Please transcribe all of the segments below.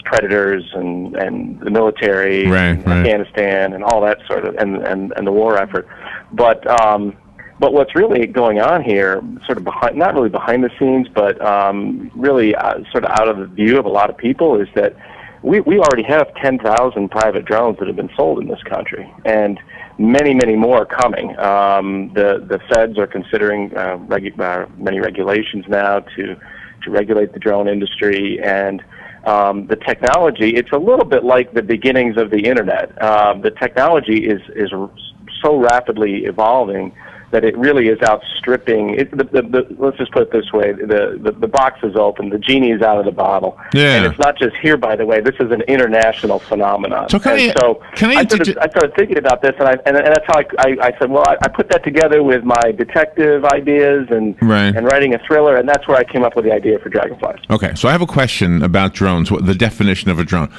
predators and the military, and Afghanistan, and all that sort of, and the war effort. But what's really going on here, sort of not really behind the scenes, but really sort of out of the view of a lot of people, is that we already have 10,000 private drones that have been sold in this country, and many, many more are coming. The feds are considering many regulations now to regulate the drone industry, and the technology, it's a little bit like the beginnings of the internet. The technology is so rapidly evolving that it really is outstripping. Let's just put it this way: the box is open, the genie is out of the bottle, and it's not just here. By the way, this is an international phenomenon. So I started thinking about this, and that's how I said, well, I put that together with my detective ideas and writing a thriller, and that's where I came up with the idea for Dragonflies. Okay, so I have a question about drones. The definition of a drone.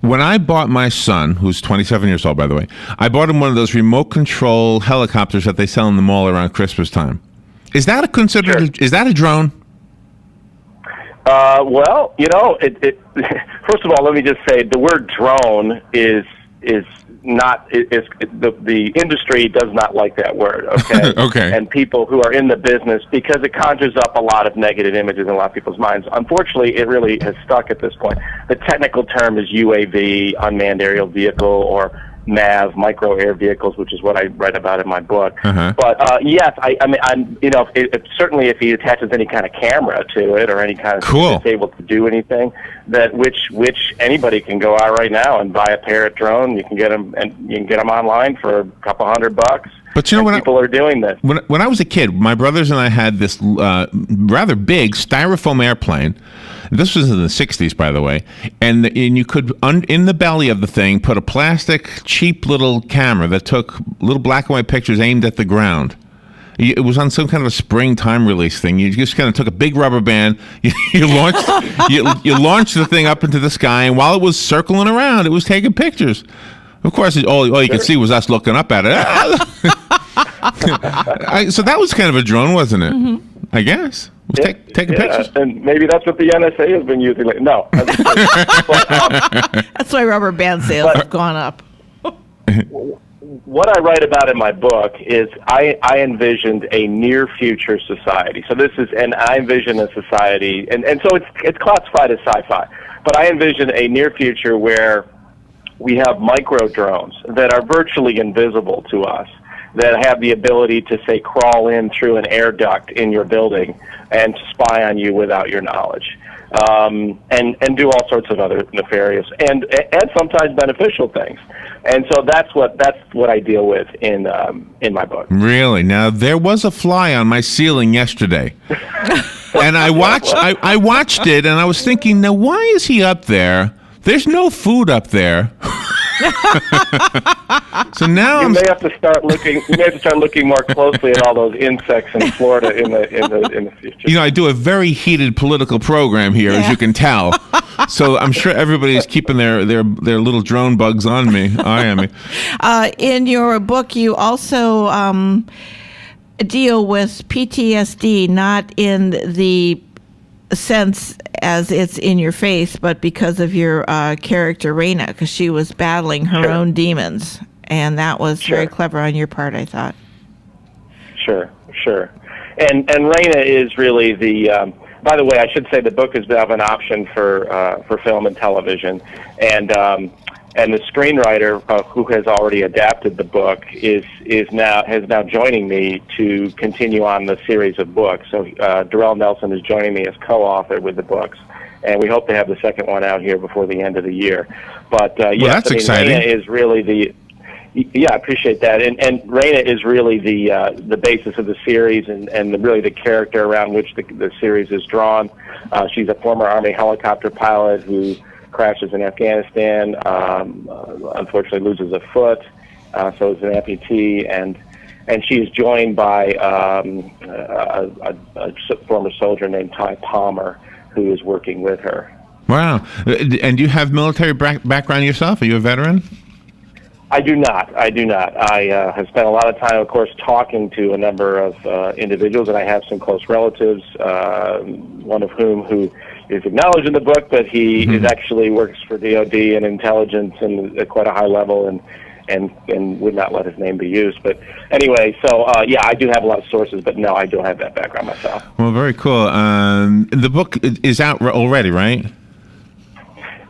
When I bought my son, who's 27 years old, by the way, I bought him one of those remote control helicopters that they sell in the mall around Christmas time. Is that is that a drone? Well, first of all, let me just say the word drone is not the industry does not like that word. Okay. Okay. And people who are in the business, because it conjures up a lot of negative images in a lot of people's minds. Unfortunately, it really has stuck at this point. The technical term is UAV, unmanned aerial vehicle, or MAV, micro air vehicles, which is what I write about in my book. But yes, certainly if he attaches any kind of camera to it or any kind of it's able to do anything, which anybody can go out right now and buy a Parrot drone. You can get them, and you can get them online for a couple $100. But when people are doing this. When I was a kid, my brothers and I had this rather big styrofoam airplane. This was in the 60s, by the way. And you could, in the belly of the thing, put a plastic, cheap little camera that took little black and white pictures aimed at the ground. It was on some kind of a spring time release thing. You just kind of took a big rubber band, you launched the thing up into the sky, and while it was circling around, it was taking pictures. Of course, all you could see was us looking up at it. So that was kind of a drone, wasn't it? Mm-hmm. I guess. Taking pictures. And maybe that's what the NSA has been using. No. That's why rubber band sales have gone up. What I write about in my book is I envisioned a near future society. So I envision a society, and so it's classified as sci-fi, but I envision a near future where we have micro drones that are virtually invisible to us, that have the ability to, say, crawl in through an air duct in your building and spy on you without your knowledge, and do all sorts of other nefarious and sometimes beneficial things. And so that's what I deal with in my book. Really? Now, there was a fly on my ceiling yesterday, and I watched it, and I was thinking, now why is he up there? There's no food up there. So now you may have to start looking more closely at all those insects in Florida in the future. I do a very heated political program here, as you can tell. So I'm sure everybody's keeping their little drone bugs on me. I am. In your book, you also deal with PTSD, not in the sense as it's in your face, but because of your character Raina, because she was battling her own demons, and that was very clever on your part, I thought. Sure. And Raina is really the. By the way, I should say the book is an option for film and television, and the screenwriter who has already adapted the book is now joining me to continue on the series of books. So Darrell Nelson is joining me as co-author with the books, and we hope to have the second one out here before the end of the year. But that's exciting. Raina is really the. Yeah, I appreciate that. And Raina is really the basis of the series and really the character around which the series is drawn. She's a former Army helicopter pilot who crashes in Afghanistan, unfortunately loses a foot, so is an amputee, and she is joined by a former soldier named Ty Palmer who is working with her. Wow. And do you have military background yourself? Are you a veteran? I do not. I have spent a lot of time, of course, talking to a number of individuals, and I have some close relatives, one of whom who acknowledged in the book, but he is actually works for DoD and intelligence and at quite a high level, and would not let his name be used. But anyway, so yeah, I do have a lot of sources, but no, I don't have that background myself. Well, very cool. The book is out already, right?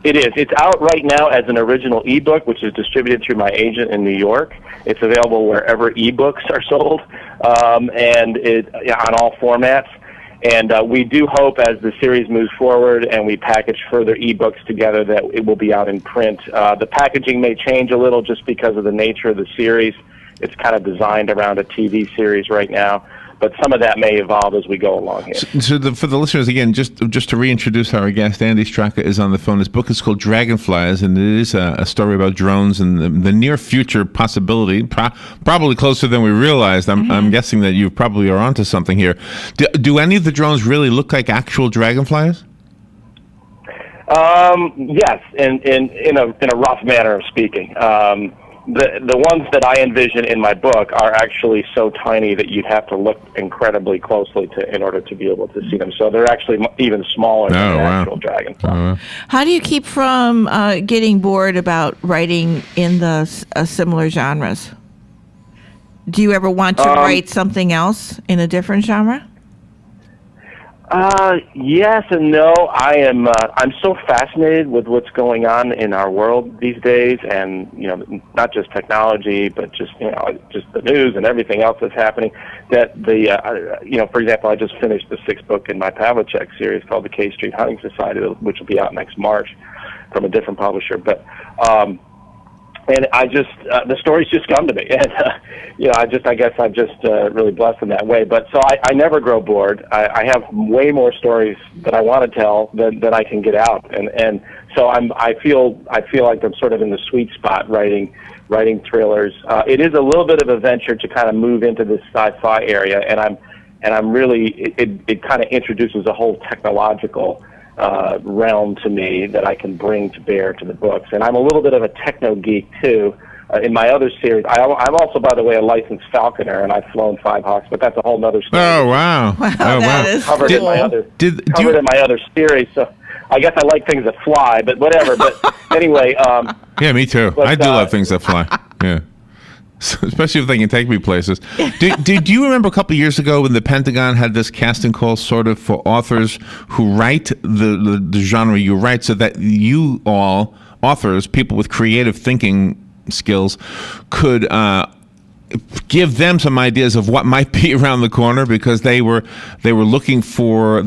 It is. It's out right now as an original ebook, which is distributed through my agent in New York. It's available wherever ebooks are sold, and on all formats. And we do hope, as the series moves forward and we package further ebooks together, that it will be out in print. The packaging may change a little just because of the nature of the series. It's kind of designed around a TV series right now, but some of that may evolve as we go along here. So for the listeners, again, just to reintroduce our guest, Andy Straka is on the phone. His book is called Dragonflies, and it is a story about drones and the near future possibility, probably closer than we realized. I'm guessing that you probably are onto something here. Do any of the drones really look like actual dragonflies? Yes, in a rough manner of speaking. The ones that I envision in my book are actually so tiny that you'd have to look incredibly closely in order to be able to see them. So they're actually even smaller than the actual dragonfly. How do you keep from getting bored about writing in the similar genres? Do you ever want to write something else in a different genre? Yes and no. I'm so fascinated with what's going on in our world these days, and not just technology, but just the news and everything else that's happening. That for example, I just finished the 6th book in my Pavlicek series called the K Street Hunting Society, which will be out next March from a different publisher. But and I just the stories just come to me, and I guess I'm just really blessed in that way. But so I never grow bored. I have way more stories that I want to tell than I can get out, and so I feel like I'm sort of in the sweet spot writing thrillers. It is a little bit of a venture to kind of move into this sci-fi area, and I'm really it kind of introduces a whole technological realm to me that I can bring to bear to the books. And I'm a little bit of a techno geek too. In my other series, I'm also, by the way, a licensed falconer, and I've flown 5 Hawks, but that's a whole other story. Oh wow! That is covered cool. in my other series. So I guess I like things that fly, but whatever. But anyway, yeah, me too. But, I do love things that fly. Yeah. Especially if they can take me places. Do you remember a couple of years ago when the Pentagon had this casting call sort of for authors who write the genre you write, so that you all, authors, people with creative thinking skills, could give them some ideas of what might be around the corner, because they were looking for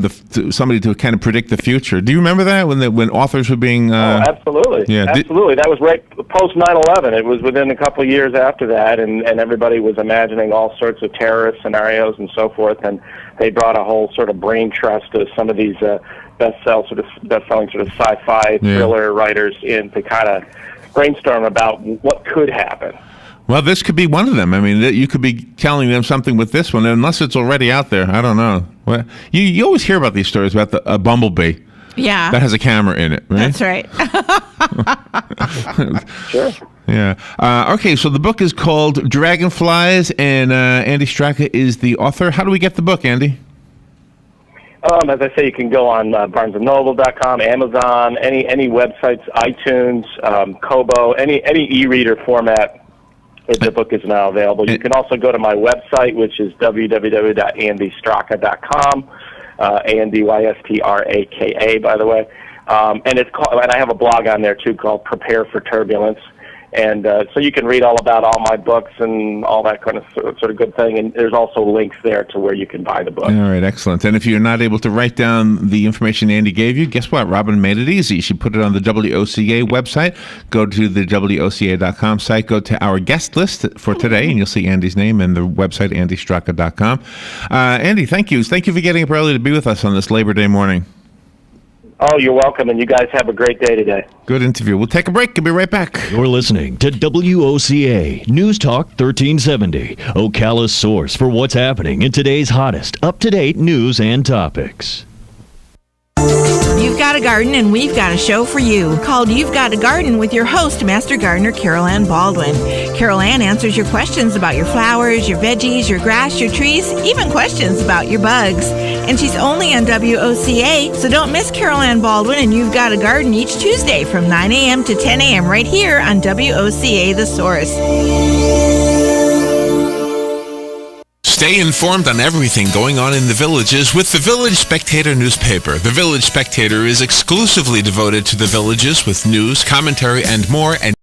somebody to kind of predict the future. Do you remember that when authors were being? Absolutely. Yeah, absolutely. That was right post 9/11. It was within a couple of years after that, and everybody was imagining all sorts of terrorist scenarios and so forth. And they brought a whole sort of brain trust to some of these best-selling sort of sci-fi thriller writers in to kind of brainstorm about what could happen. Well, this could be one of them. I mean, you could be telling them something with this one, unless it's already out there. I don't know. Well, you always hear about these stories about a bumblebee. Yeah. That has a camera in it, right? That's right. Sure. Yeah. Okay, so the book is called Dragonflies, and Andy Straka is the author. How do we get the book, Andy? As I say, you can go on BarnesandNoble.com, Amazon, any websites, iTunes, Kobo, any e-reader format. The book is now available. You can also go to my website, which is www.andystraka.com, ANDYSTRAKA, by the way. And I have a blog on there too called Prepare for Turbulence. And so you can read all about all my books and all that kind of sort of good thing. And there's also links there to where you can buy the book. All right, excellent. And if you're not able to write down the information Andy gave you, guess what? Robin made it easy. She put it on the WOCA website. Go to the WOCA.com site. Go to our guest list for today, and you'll see Andy's name and the website, andystraka.com. Andy, thank you. Thank you for getting up early to be with us on this Labor Day morning. Oh, you're welcome, and you guys have a great day today. Good interview. We'll take a break and be right back. You're listening to WOCA News Talk 1370, Ocala's source for what's happening in today's hottest, up-to-date news and topics. You've got a garden and we've got a show for you called You've Got a Garden with your host, Master Gardener Carol Ann Baldwin. Carol Ann answers your questions about your flowers, your veggies, your grass, your trees, even questions about your bugs. And she's only on WOCA, so don't miss Carol Ann Baldwin and You've Got a Garden each Tuesday from 9 a.m. to 10 a.m. right here on WOCA The Source. Stay informed on everything going on in the villages with the Village Spectator newspaper. The Village Spectator is exclusively devoted to the villages with news, commentary, and more. And